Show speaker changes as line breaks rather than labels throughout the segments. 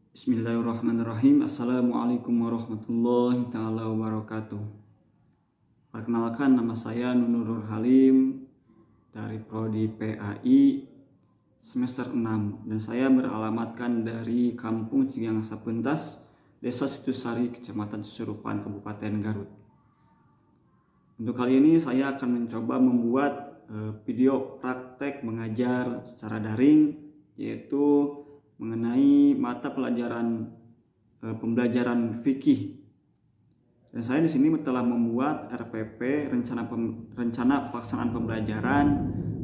Bismillahirrahmanirrahim. Assalamualaikum warahmatullahi ta'ala wabarakatuh. Perkenalkan, nama saya Nunurul Halim dari Prodi PAI semester 6 dan saya beralamatkan dari Kampung Cigangsa Pentas, Desa Situsari, Kecamatan Susurupan, Kabupaten Garut. Untuk kali ini saya akan mencoba membuat video praktek mengajar secara daring, yaitu mengenai mata pelajaran pembelajaran fikih. Dan saya di sini telah membuat RPP, rencana pelaksanaan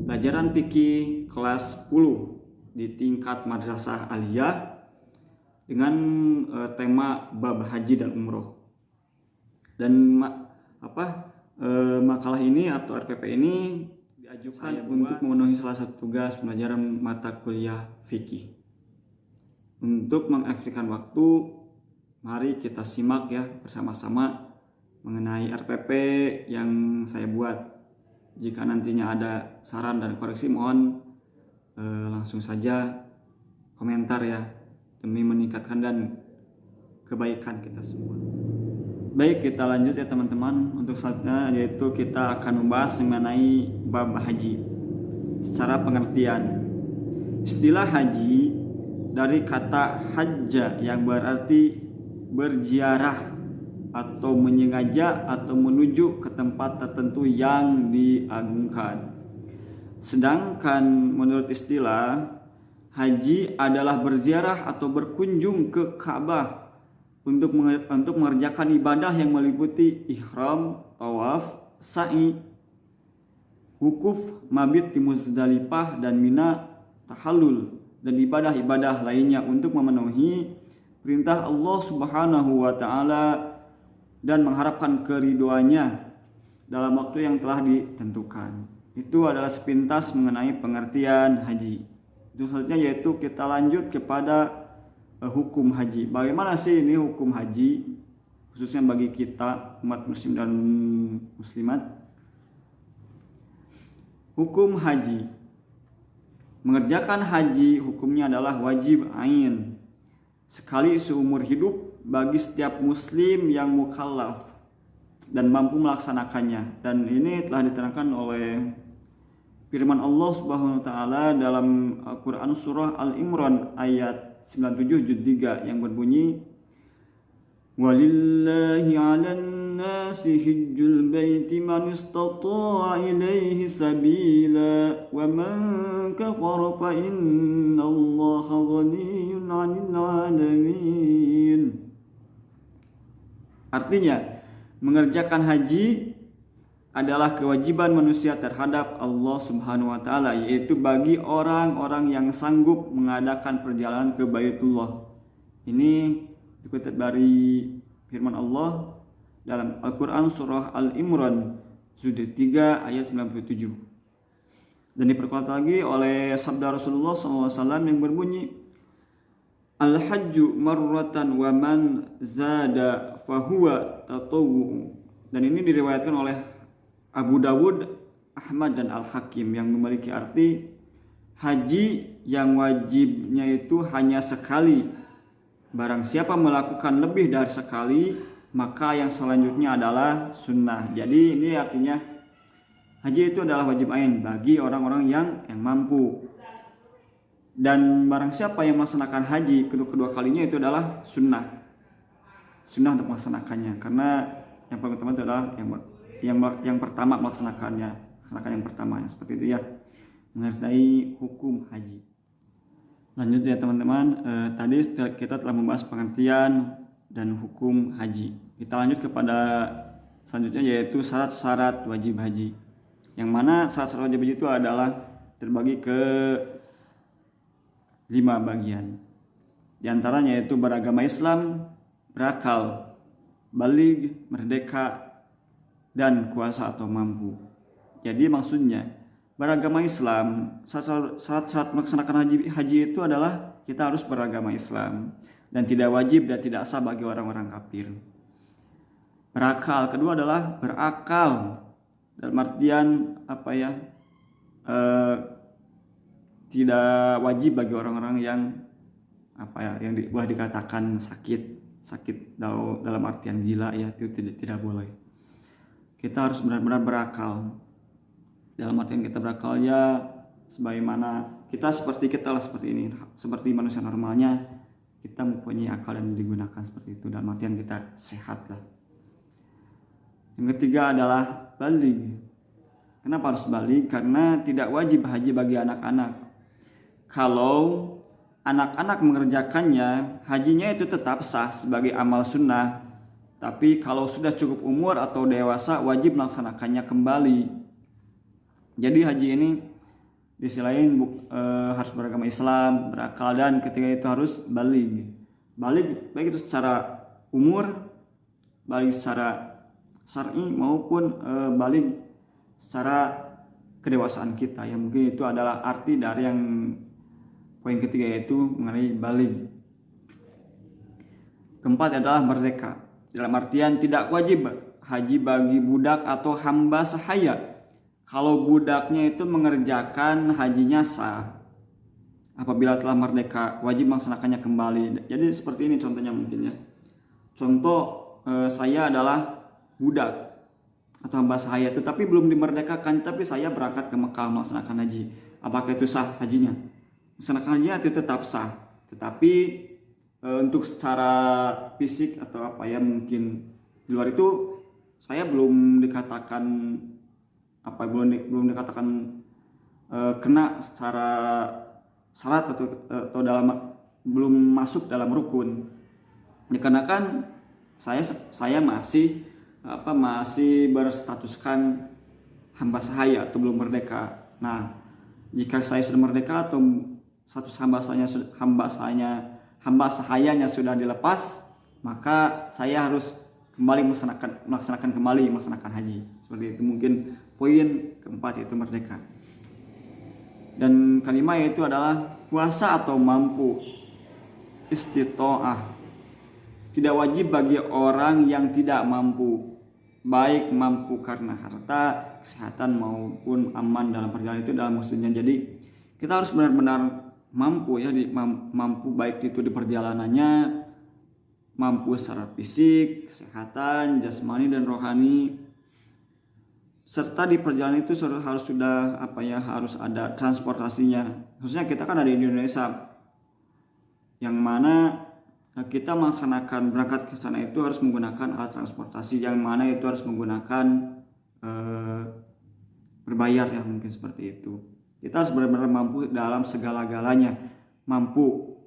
pelajaran fikih kelas 10 di tingkat madrasah aliyah dengan tema bab haji dan umroh. Dan makalah ini atau RPP ini diajukan untuk memenuhi salah satu tugas pembelajaran mata kuliah fikih. Untuk mengefektifkan waktu, mari kita simak ya bersama-sama mengenai RPP yang saya buat. Jika nantinya ada saran dan koreksi, mohon langsung saja komentar ya, demi meningkatkan dan kebaikan kita semua. Baik, kita lanjut ya teman-teman. Untuk selanjutnya yaitu kita akan membahas mengenai bab haji secara pengertian. Istilah haji dari kata hajja yang berarti berziarah atau menyengaja atau menuju ke tempat tertentu yang diagungkan. Sedangkan menurut istilah, haji adalah berziarah atau berkunjung ke Ka'bah untuk mengerjakan ibadah yang meliputi ihram, tawaf, sa'i, wukuf, mabit di Muzdalifah dan Mina, tahallul, dan ibadah-ibadah lainnya untuk memenuhi perintah Allah Subhanahu wa Ta'ala dan mengharapkan keridhoannya dalam waktu yang telah ditentukan. Itu adalah sepintas mengenai pengertian haji. Itu selanjutnya yaitu kita lanjut kepada hukum haji. Bagaimana sih ini hukum haji, khususnya bagi kita umat muslim dan muslimat? Hukum haji. Mengerjakan haji hukumnya adalah wajib ain sekali seumur hidup bagi setiap muslim yang mukallaf dan mampu melaksanakannya. Dan ini telah diterangkan oleh firman Allah Subhanahu wa taala dalam Al-Qur'an surah Al-Imran ayat 97 juz 3 yang berbunyi, walillahi 'alan nasi hijjul baiti man istata'a ilaihi sabila wa man kafara fa innallaha ghaniyyun 'anil 'alamin. Artinya, mengerjakan haji adalah kewajiban manusia terhadap Allah Subhanahu wa taala, yaitu bagi orang-orang yang sanggup mengadakan perjalanan ke Baitullah. Ini dikutip dari firman Allah dalam Al-Quran surah Al-Imran juz 3 ayat 97. Dan diperkuat lagi oleh sabda Rasulullah SAW yang berbunyi, Al-hajju marratan wa man zada fahuwa tatawwu. Dan ini diriwayatkan oleh Abu Dawud, Ahmad dan Al-Hakim, yang memiliki arti haji yang wajibnya itu hanya sekali. Barang siapa melakukan lebih dari sekali, maka yang selanjutnya adalah sunnah. Jadi ini artinya haji itu adalah wajib ain bagi orang-orang yang mampu. Dan barang siapa yang melaksanakan haji kedua kalinya itu adalah sunnah untuk melaksanakannya. Karena yang paling utama itu adalah yang pertama melaksanakan yang pertama, seperti itu ya, mengenai hukum haji. Lanjut ya teman-teman, tadi kita telah membahas pengertian dan hukum haji. Kita lanjut kepada selanjutnya yaitu syarat-syarat wajib haji. Yang mana syarat-syarat wajib haji itu adalah terbagi ke 5 bagian. Di antaranya yaitu beragama Islam, berakal, baligh, merdeka, dan kuasa atau mampu. Jadi maksudnya beragama Islam, syarat-syarat melaksanakan haji itu adalah kita harus beragama Islam dan tidak wajib dan tidak sah bagi orang-orang kafir. Berakal, kedua adalah berakal dalam artian tidak wajib bagi orang-orang yang apa ya yang boleh dikatakan sakit dalam artian gila ya, itu tidak boleh. Kita harus benar-benar berakal. Dalam artian kita berakal ya sebagaimana kita seperti ini, seperti manusia normalnya kita mempunyai akal yang digunakan seperti itu, dalam artian kita sehat lah. Yang ketiga adalah baligh. Kenapa harus baligh? Karena tidak wajib haji bagi anak-anak. Kalau anak-anak mengerjakannya, hajinya itu tetap sah sebagai amal sunnah. Tapi kalau sudah cukup umur atau dewasa, wajib melaksanakannya kembali. Jadi haji ini di sisi lain harus beragama Islam, berakal, dan ketika itu harus baligh. Baligh baik itu secara umur, baligh secara syar'i maupun baligh secara kedewasaan kita. Ya mungkin itu adalah arti dari yang poin ketiga, yaitu mengenai baligh. Keempat adalah merdeka. Dalam artian tidak wajib haji bagi budak atau hamba sahaya. Kalau budaknya itu mengerjakan hajinya sah. Apabila telah merdeka, wajib melaksanakannya kembali. Jadi seperti ini contohnya mungkin ya. Contoh saya adalah budak atau hamba sahaya, tetapi belum dimerdekakan, tapi saya berangkat ke Mekah melaksanakan haji. Apakah itu sah hajinya? Melaksanakan hajinya itu tetap sah. Tetapi untuk secara fisik atau apa ya, mungkin di luar itu saya belum dikatakan belum dikatakan kena secara syarat atau belum masuk dalam rukun. Dikarenakan saya masih berstatuskan hamba sahaya atau belum merdeka. Nah, jika saya sudah merdeka atau status hamba sahayanya sudah dilepas, maka saya harus kembali melaksanakan haji. Seperti itu mungkin poin keempat, yaitu merdeka. Dan kelima yaitu adalah puasa atau mampu, istitoah. Tidak wajib bagi orang yang tidak mampu, baik mampu karena harta, kesehatan maupun aman dalam perjalanan, itu dalam maksudnya. Jadi kita harus benar-benar mampu ya, mampu baik itu di perjalanannya, mampu secara fisik, kesehatan, jasmani dan rohani. Serta di perjalanan itu harus ada transportasinya. Khususnya kita kan ada di Indonesia, yang mana kita melaksanakan berangkat ke sana itu harus menggunakan alat transportasi, yang mana itu harus menggunakan berbayar ya, mungkin seperti itu. Kita harus benar-benar mampu dalam segala-galanya, mampu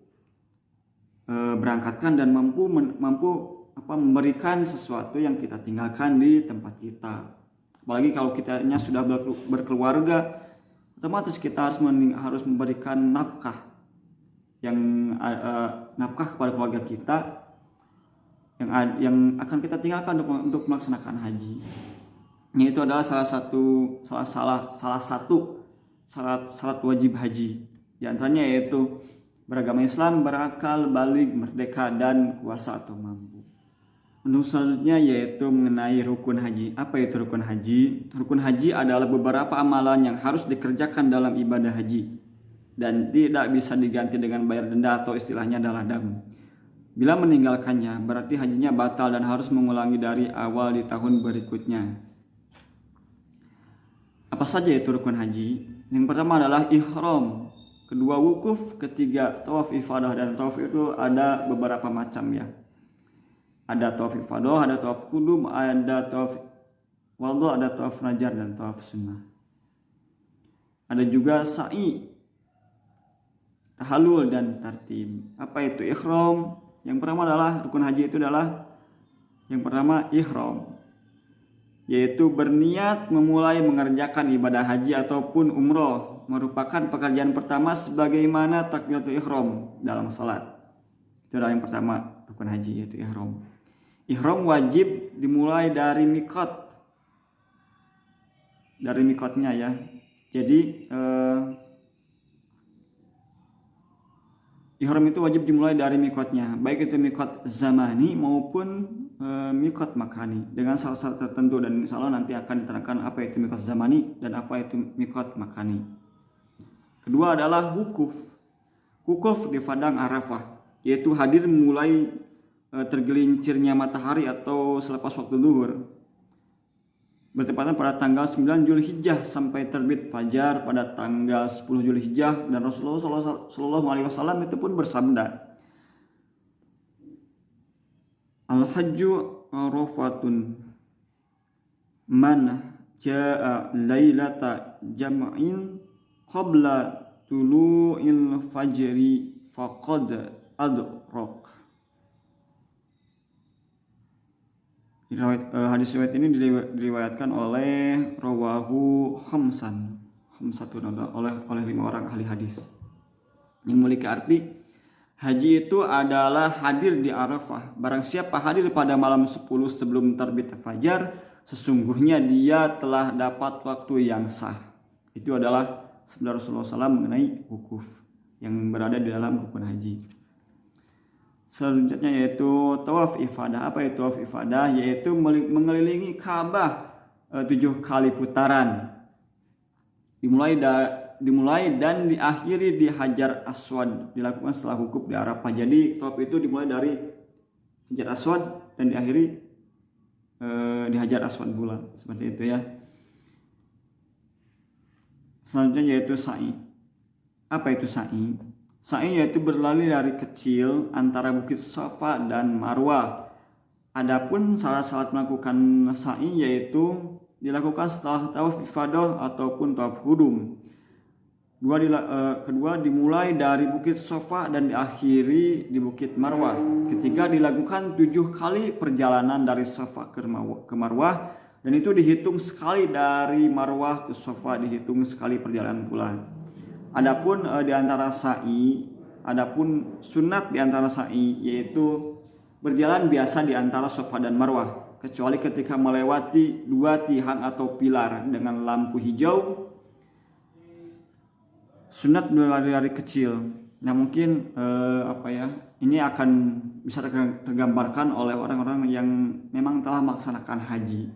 berangkatkan dan mampu memberikan sesuatu yang kita tinggalkan di tempat kita. Apalagi kalau kitanya sudah berkeluarga, otomatis kita harus memberikan nafkah kepada keluarga kita yang akan kita tinggalkan untuk melaksanakan haji. Ini itu adalah salah satu syarat wajib haji. Di antaranya yaitu beragama Islam, berakal, baligh, merdeka, dan kuasa atau mampu. Untuk selanjutnya yaitu mengenai rukun haji. Apa itu rukun haji? Rukun haji adalah beberapa amalan yang harus dikerjakan dalam ibadah haji dan tidak bisa diganti dengan bayar denda atau istilahnya adalah dam. Bila meninggalkannya, berarti hajinya batal dan harus mengulangi dari awal di tahun berikutnya. Apa saja itu rukun haji? Yang pertama adalah ihram, kedua wukuf, ketiga tawaf ifadah. Dan tawaf itu ada beberapa macam ya. Ada tawaf ifadah, ada tawaf kudum, ada tawaf wadhu, ada tawaf najar, dan tawaf sunnah. Ada juga sa'i, tahallul, dan tartib. Apa itu ihram? Yang pertama adalah rukun haji itu adalah yang pertama ihram, yaitu berniat memulai mengerjakan ibadah haji ataupun umroh, merupakan pekerjaan pertama sebagaimana takbiratul ihram dalam salat. Itu adalah yang pertama rukun haji, yaitu ihram. Ihram wajib dimulai dari mikotnya ya. Jadi ihram itu wajib dimulai dari mikotnya, baik itu mikot zamani maupun mikot makani, dengan syarat tertentu, dan insya Allah nanti akan diterangkan apa itu mikot zamani dan apa itu mikot makani. Kedua adalah wukuf di padang Arafah. yaitu hadir mulai tergelincirnya matahari atau selepas waktu zuhur, bertepatan pada tanggal 9 Zulhijjah sampai terbit fajar pada tanggal 10 Zulhijjah. Dan Rasulullah SAW itu pun bersabda, Al-hajju arafatun man ja'a lailata jam'in qabla tulu'il fajri faqad adrak. Hadis riwayat ini diriwayatkan oleh rawahu khamsatun oleh 5 orang ahli hadis. Yang memiliki arti haji itu adalah hadir di Arafah. Barang siapa hadir pada malam 10 sebelum terbit fajar, sesungguhnya dia telah dapat waktu yang sah. Itu adalah sabda Rasulullah SAW mengenai wukuf yang berada di dalam rukun haji. Selanjutnya yaitu tawaf ifadah. Apa itu tawaf ifadah? Yaitu mengelilingi Ka'bah 7 kali putaran. Dimulai dan diakhiri di Hajar Aswad, dilakukan setelah wukuf di Arafah. Jadi tawaf itu dimulai dari Hajar Aswad dan diakhiri di Hajar Aswad pula, seperti itu ya. Selanjutnya yaitu sa'i. Apa itu sa'i? Sa'i yaitu berlari dari kecil antara bukit Safa dan Marwah. Adapun syarat-syarat melakukan sa'i yaitu dilakukan setelah tawaf ifadah ataupun tawaf qudum. Kedua dimulai dari bukit Safa dan diakhiri di bukit Marwah. Ketiga dilakukan 7 kali perjalanan dari Safa ke Marwah, dan itu dihitung sekali dari Marwah ke Safa, dihitung sekali perjalanan pula. Adapun sunat di antara sa'i yaitu berjalan biasa di antara Safa dan Marwah, kecuali ketika melewati 2 tiang atau pilar dengan lampu hijau. Sunat berlari dari kecil. Nah mungkin ini akan bisa tergambarkan oleh orang-orang yang memang telah melaksanakan haji.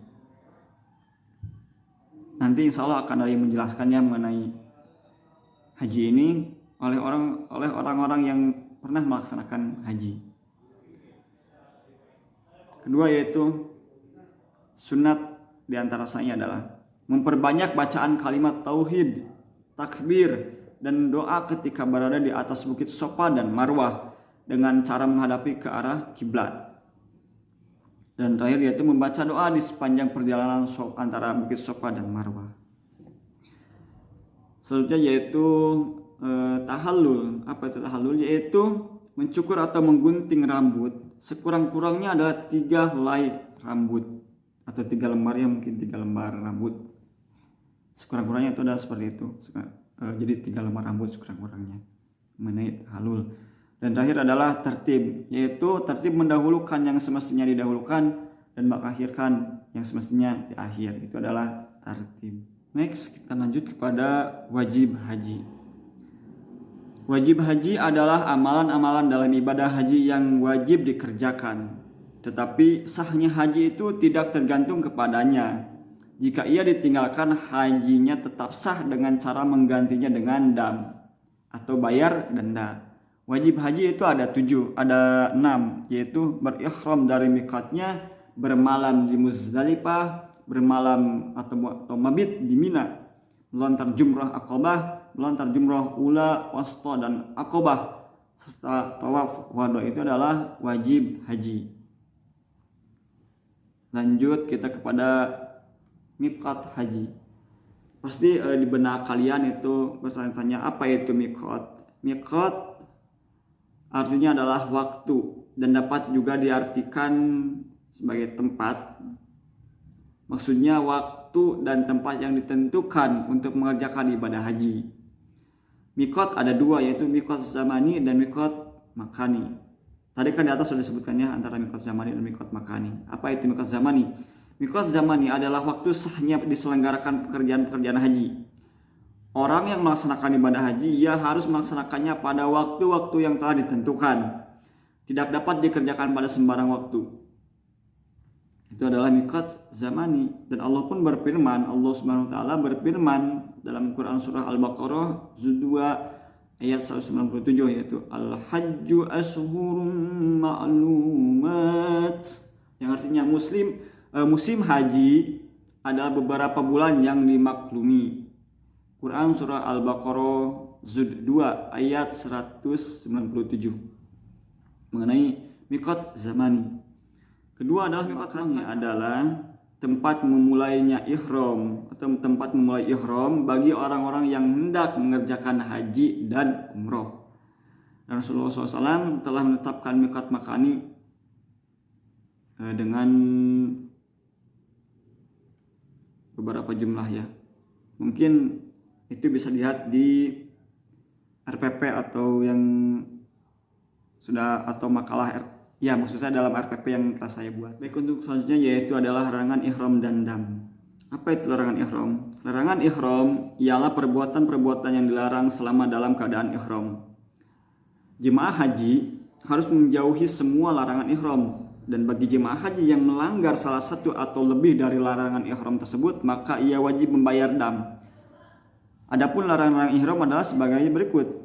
Nanti insya Allah akan ada yang menjelaskannya mengenai haji ini oleh orang-orang yang pernah melaksanakan haji. Kedua yaitu sunat di antara sa'i adalah memperbanyak bacaan kalimat tauhid, takbir, dan doa ketika berada di atas bukit Safa dan Marwah dengan cara menghadapi ke arah kiblat. Dan terakhir yaitu membaca doa di sepanjang perjalanan antara bukit Safa dan Marwah. Selanjutnya yaitu tahallul. Apa itu tahallul? Yaitu mencukur atau menggunting rambut. Sekurang-kurangnya adalah 3 helai rambut atau 3 lembar, ya mungkin 3 lembar rambut. Sekurang-kurangnya itu adalah seperti itu. Jadi 3 lembar rambut sekurang-kurangnya mengenai tahallul. Dan terakhir adalah tertib, yaitu tertib mendahulukan yang semestinya didahulukan dan mengakhirkan yang semestinya di akhir. Itu adalah tertib. Next kita lanjut kepada wajib haji. Wajib haji adalah amalan-amalan dalam ibadah haji yang wajib dikerjakan. Tetapi sahnya haji itu tidak tergantung kepadanya. Jika ia ditinggalkan, hajinya tetap sah dengan cara menggantinya dengan dam atau bayar denda. Wajib haji itu ada 6, yaitu berihram dari mikatnya, bermalam di Muzdalifah, bermalam atau mabit di Mina, melontar jumrah Aqabah, melontar jumrah ula, wasta, dan Aqabah, serta tawaf wada. Itu adalah wajib haji. Lanjut kita kepada miqat haji. Pasti di benak kalian itu bertanya-tanya, apa itu miqat? Miqat artinya adalah waktu dan dapat juga diartikan sebagai tempat. Maksudnya waktu dan tempat yang ditentukan untuk mengerjakan ibadah haji. Miqat ada 2, yaitu miqat zamani dan miqat makani. Tadi kan di atas sudah disebutkannya antara miqat zamani dan miqat makani. Apa itu miqat zamani? Miqat zamani adalah waktu sahnya diselenggarakan pekerjaan-pekerjaan haji. Orang yang melaksanakan ibadah haji, ia harus melaksanakannya pada waktu-waktu yang telah ditentukan. Tidak dapat dikerjakan pada sembarang waktu. Itu adalah miqat zamani. Dan Allah pun berfirman, Allah Subhanahu wa taala berfirman dalam Quran surah Al-Baqarah 2 ayat 197, yaitu al-hajju ashhurum ma'lumat, yang artinya musim haji adalah beberapa bulan yang dimaklumi. Quran surah Al-Baqarah Zud 2 ayat 197 mengenai miqat zamani. Kedua adalah miqatnya adalah tempat memulainya ihram atau tempat memulai ihram bagi orang-orang yang hendak mengerjakan haji dan umroh. Dan Rasulullah SAW telah menetapkan miqat makani dengan beberapa jumlah ya. Mungkin itu bisa dilihat di RPP atau yang sudah atau makalah ya, maksud saya dalam RPP yang telah saya buat. Baik, untuk selanjutnya yaitu adalah larangan ihram dan dam. Apa itu larangan ihram? Larangan ihram ialah perbuatan-perbuatan yang dilarang selama dalam keadaan ihram. Jemaah haji harus menjauhi semua larangan ihram, dan bagi jemaah haji yang melanggar salah satu atau lebih dari larangan ihram tersebut, maka ia wajib membayar dam. Adapun larangan ihram adalah sebagai berikut.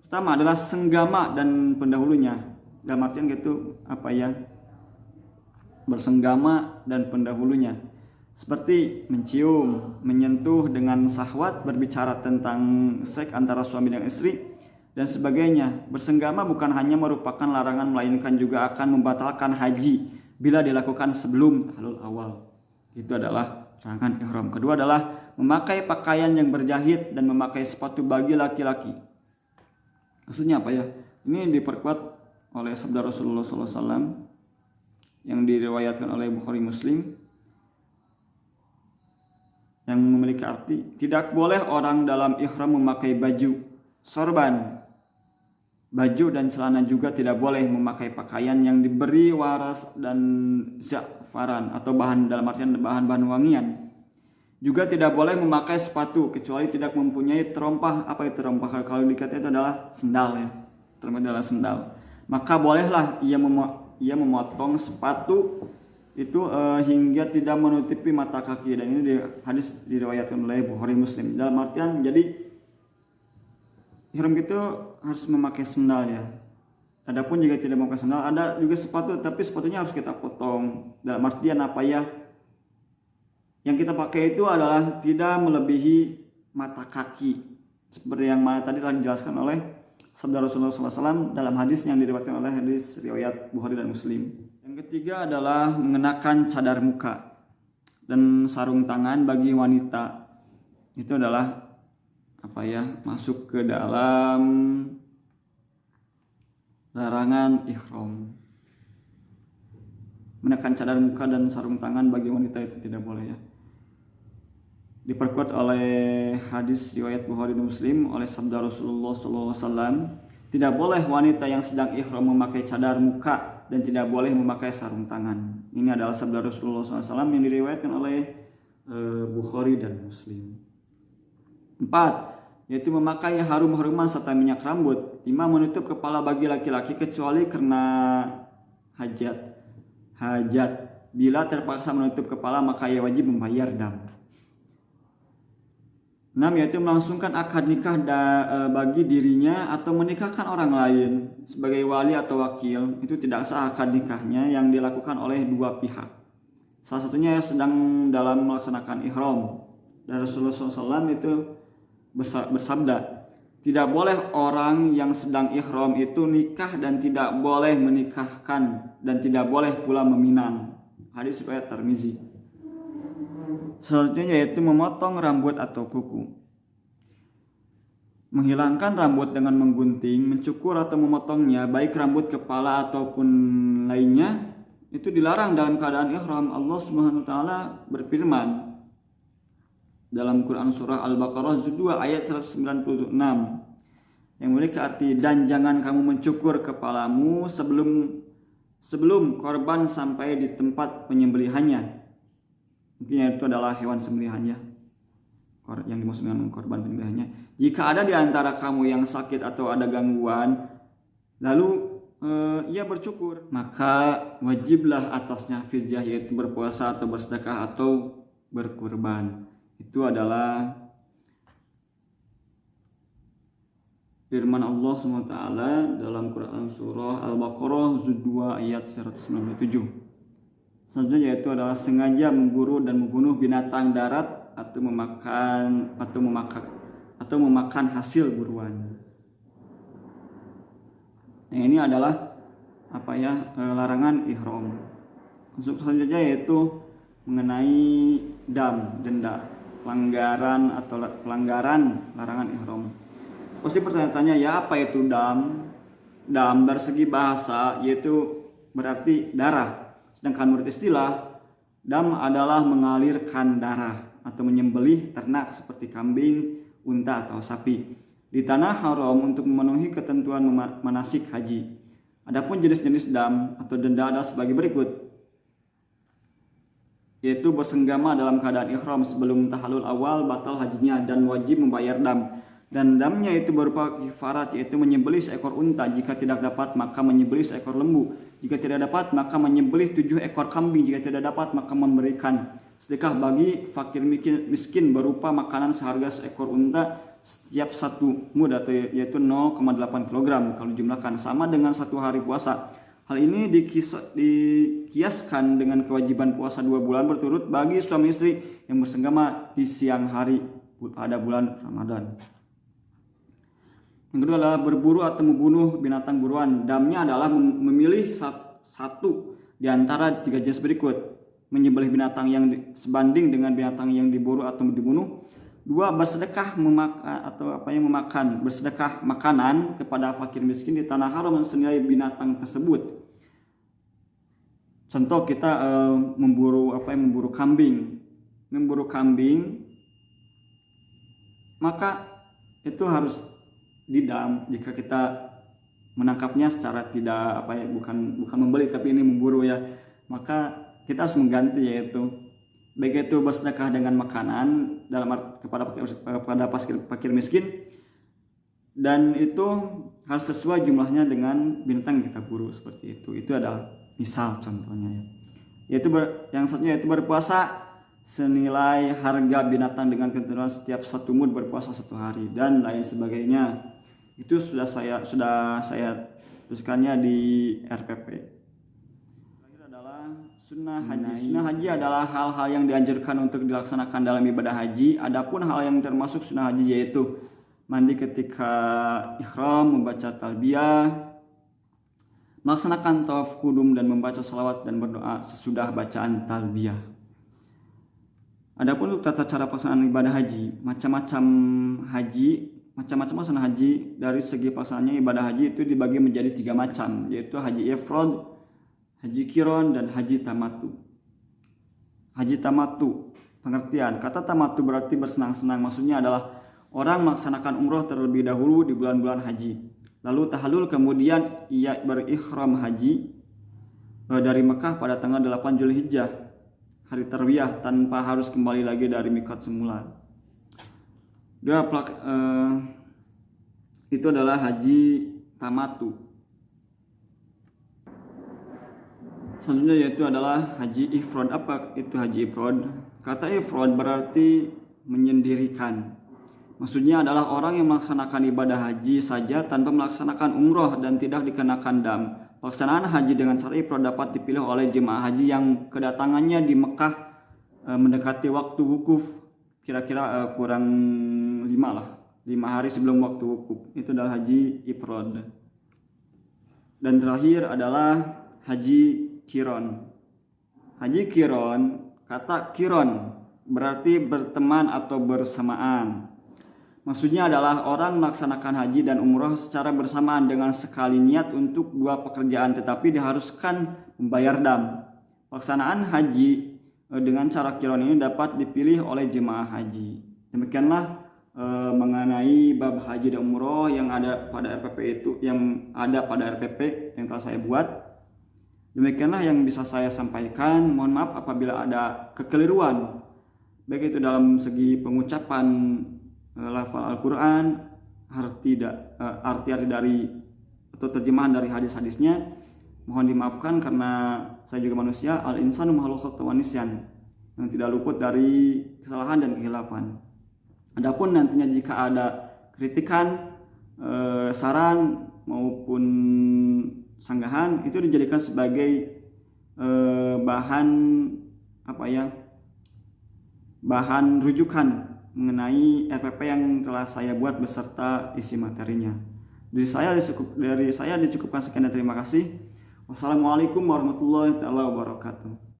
Pertama adalah senggama dan pendahulunya. Dalam artian gitu bersenggama dan pendahulunya, seperti mencium, menyentuh dengan syahwat, berbicara tentang seks antara suami dan istri dan sebagainya. Bersenggama bukan hanya merupakan larangan, melainkan juga akan membatalkan haji bila dilakukan sebelum tahlul awal. Itu adalah larangan ihram. Kedua adalah memakai pakaian yang berjahit dan memakai sepatu bagi laki-laki. Maksudnya apa ya? Ini diperkuat oleh sabda Rasulullah SAW yang diriwayatkan oleh Bukhari Muslim, yang memiliki arti tidak boleh orang dalam ihram memakai baju sorban. Baju dan celana juga tidak boleh memakai pakaian yang diberi waras dan za'faran atau bahan, dalam artian bahan-bahan wangian. Juga tidak boleh memakai sepatu kecuali tidak mempunyai terompah. Apa itu terompah? Kalau dikatakan itu adalah sendal ya. Terompah adalah sendal. Maka bolehlah ia memotong sepatu itu hingga tidak menutupi mata kaki, dan ini hadis diriwayatkan oleh Bukhari Muslim. Dalam artian jadi ihram itu harus memakai sendal ya. Adapun jika tidak memakai sendal, ada juga sepatu tapi sepatunya harus kita potong. Dalam artian apa ya? Yang kita pakai itu adalah tidak melebihi mata kaki, seperti yang mana tadi telah dijelaskan oleh sabda Rasulullah SAW dalam hadis yang diriwayatkan oleh hadis riwayat Bukhari dan Muslim. Yang ketiga adalah mengenakan cadar muka dan sarung tangan bagi wanita. Itu adalah masuk ke dalam larangan ihram. Menekan cadar muka dan sarung tangan bagi wanita itu tidak boleh ya. Diperkuat oleh hadis riwayat Bukhari dan Muslim oleh sabda Rasulullah SAW, tidak boleh wanita yang sedang ihram memakai cadar muka dan tidak boleh memakai sarung tangan. Ini adalah sabda Rasulullah SAW yang diriwayatkan oleh Bukhari dan Muslim. 4. Yaitu memakai harum-haruman serta minyak rambut. 5. Menutup kepala bagi laki-laki kecuali karena hajat. Bila terpaksa menutup kepala maka ia wajib membayar dam. 6. Yaitu melangsungkan akad nikah bagi dirinya atau menikahkan orang lain sebagai wali atau wakil. Itu tidak sah akad nikahnya yang dilakukan oleh dua pihak. Salah satunya sedang dalam melaksanakan ihram. Dan Rasulullah SAW itu bersabda, tidak boleh orang yang sedang ihram itu nikah dan tidak boleh menikahkan dan tidak boleh pula meminang. Hadis riwayat Tirmizi. Selanjutnya yaitu memotong rambut atau kuku. Menghilangkan rambut dengan menggunting, mencukur atau memotongnya, baik rambut kepala ataupun lainnya, itu dilarang dalam keadaan ihram. Allah Subhanahu wa taala berfirman dalam Quran surah Al-Baqarah 2 ayat 196 yang memiliki arti, dan jangan kamu mencukur kepalamu sebelum korban sampai di tempat penyembelihannya. Mungkin itu adalah hewan sembelihannya yang dimaksud dengan korban penyembelihannya. Jika ada di antara kamu yang sakit atau ada gangguan, lalu ia bercukur, maka wajiblah atasnya fidyah, yaitu berpuasa atau bersedekah atau berkurban. Itu adalah firman Allah SWT dalam Quran surah Al-Baqarah juz 2 ayat 197. Selanjutnya yaitu adalah sengaja memburu dan membunuh binatang darat atau memakan hasil buruan. Nah, ini adalah larangan ihram. Untuk selanjutnya yaitu mengenai denda, pelanggaran larangan ihram. Pasti pertanyaannya, ya apa itu dam? Dam dari segi bahasa yaitu berarti darah. Sedangkan menurut istilah, dam adalah mengalirkan darah atau menyembelih ternak seperti kambing, unta atau sapi di tanah haram untuk memenuhi ketentuan manasik haji. Adapun jenis-jenis dam atau denda adalah sebagai berikut, yaitu bersenggama dalam keadaan ihram sebelum tahalul awal batal hajinya dan wajib membayar dam. Dan damnya itu berupa kifarat, yaitu menyembelih seekor unta, jika tidak dapat maka menyembelih seekor lembu, jika tidak dapat maka menyembelih 7 ekor kambing, jika tidak dapat maka memberikan sedekah bagi fakir miskin berupa makanan seharga seekor unta setiap 1 mud atau yaitu 0,8 kg kalau jumlahkan, sama dengan 1 hari puasa. Hal ini dikiaskan dengan kewajiban puasa 2 bulan berturut bagi suami istri yang bersenggama di siang hari pada bulan Ramadan. Yang kedua adalah berburu atau membunuh binatang buruan. Damnya adalah memilih satu di antara 3 jenis berikut: menyembelih binatang yang sebanding dengan binatang yang diburu atau dibunuh. 2. Bersedekah bersedekah makanan kepada fakir miskin di tanah haram senilai binatang tersebut. Contoh kita memburu kambing. Memburu kambing maka itu harus didam jika kita menangkapnya secara tidak bukan membeli tapi ini memburu ya. Maka kita harus mengganti, yaitu baik itu bersedekah dengan makanan kepada fakir miskin, dan itu harus sesuai jumlahnya dengan binatang yang kita buru seperti itu. Itu adalah misal contohnya ya. Yang satunya yaitu berpuasa senilai harga binatang dengan ketentuan setiap 1 mud berpuasa 1 hari dan lain sebagainya. Itu sudah saya tuliskannya di RPP. Sunnah haji. Sunnah haji adalah hal-hal yang dianjurkan untuk dilaksanakan dalam ibadah haji. Adapun hal yang termasuk sunnah haji yaitu mandi ketika ihram, membaca talbiyah, melaksanakan tawaf kudum dan membaca salawat dan berdoa sesudah bacaan talbiyah. Adapun untuk tata cara pelaksanaan ibadah haji, macam-macam sunnah haji. Dari segi pelaksanaannya ibadah haji itu dibagi menjadi 3 macam, yaitu haji ifrad, haji kiron, dan haji tamatu. Haji tamatu, pengertian kata tamatu berarti bersenang-senang. Maksudnya adalah orang melaksanakan umroh terlebih dahulu di bulan-bulan haji, lalu tahalul, kemudian ia berikhram haji dari Mekah pada tanggal 8 Zulhijjah, hari tarwiyah, tanpa harus kembali lagi dari miqat semula. Itu adalah haji tamatu. Selanjutnya yaitu adalah haji ifrad. Apa itu haji ifrad? Kata ifrad berarti menyendirikan. Maksudnya adalah orang yang melaksanakan ibadah haji saja tanpa melaksanakan umroh dan tidak dikenakan dam. Pelaksanaan haji dengan cara ifrad dapat dipilih oleh jemaah haji yang kedatangannya di Mekah mendekati waktu wukuf, kira-kira kurang 5 hari sebelum waktu wukuf. Itu adalah haji ifrad. Dan terakhir adalah haji kiron. Haji kiron, kata kiron berarti berteman atau bersamaan. Maksudnya adalah orang melaksanakan haji dan umroh secara bersamaan dengan sekali niat untuk 2 pekerjaan, tetapi diharuskan membayar dam. Pelaksanaan haji dengan cara kiron ini dapat dipilih oleh jemaah haji. Demikianlah mengenai bab haji dan umroh yang ada pada RPP yang telah saya buat. Demikianlah yang bisa saya sampaikan. Mohon maaf apabila ada kekeliruan, baik itu dalam segi pengucapan lafal Al-Quran, arti dari atau terjemahan dari hadis-hadisnya. Mohon dimaafkan karena saya juga manusia, al-insanu makhluk khata'un nisyan, yang tidak luput dari kesalahan dan kehilafan. Adapun nantinya jika ada kritikan saran maupun sanggahan itu dijadikan sebagai bahan bahan rujukan mengenai RPP yang telah saya buat beserta isi materinya. Dari saya dicukupkan sekian dan terima kasih. Wassalamualaikum warahmatullahi wabarakatuh.